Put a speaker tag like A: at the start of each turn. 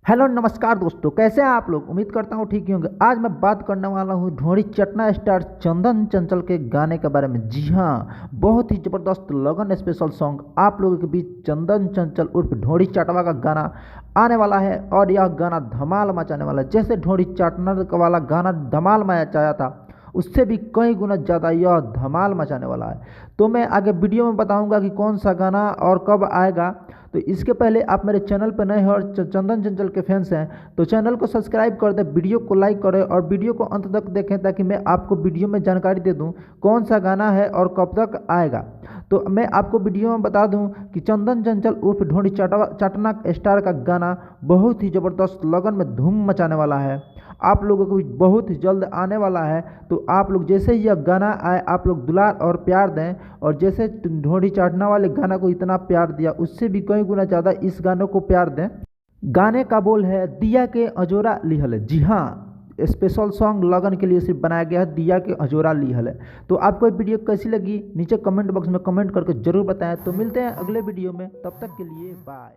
A: Hello नमस्कार दोस्तों, कैसे हैं आप लोग। उम्मीद करता हूँ ठीक ही होंगे। आज मैं बात करने वाला हूँ ढोंडी चटना स्टार चंदन चंचल के गाने के बारे में। जी हाँ, बहुत ही ज़बरदस्त लगन स्पेशल सॉन्ग आप लोगों के बीच चंदन चंचल उर्फ ढोंडी चाटवा का गाना आने वाला है और यह गाना धमाल मचाने वाला है। जैसे ढोंडी चाटना वाला गाना धमाल मचाया था, उससे भी कई गुना ज़्यादा यह धमाल मचाने वाला है। तो मैं आगे वीडियो में बताऊंगा कि कौन सा गाना और कब आएगा। तो इसके पहले आप मेरे चैनल पर नए हैं और चंदन चंचल के फैंस हैं तो चैनल को सब्सक्राइब कर दें, वीडियो को लाइक करें और वीडियो को अंत तक देखें ताकि मैं आपको वीडियो में जानकारी दे दूं कौन सा गाना है और कब तक आएगा। तो मैं आपको वीडियो में बता दूं कि चंदन चंचल उर्फ ढोंडी चटना स्टार का गाना बहुत ही ज़बरदस्त लगन में धूम मचाने वाला है। आप लोगों को बहुत ही जल्द आने वाला है। तो आप लोग जैसे ही यह गाना आए आप लोग दुलार और प्यार दें, और जैसे ढोंडी चाटना वाले गाना को इतना प्यार दिया उससे भी कई गुना ज़्यादा इस गानों को प्यार दें। गाने का बोल है दिया के अजोरा लिहल है। जी हाँ, स्पेशल सॉन्ग लगन के लिए सिर्फ बनाया गया है, दिया के अजोरा लिहल है। तो आपको ये वीडियो कैसी लगी नीचे कमेंट बॉक्स में कमेंट करके जरूर बताएं। तो मिलते हैं अगले वीडियो में, तब तक के लिए बाय।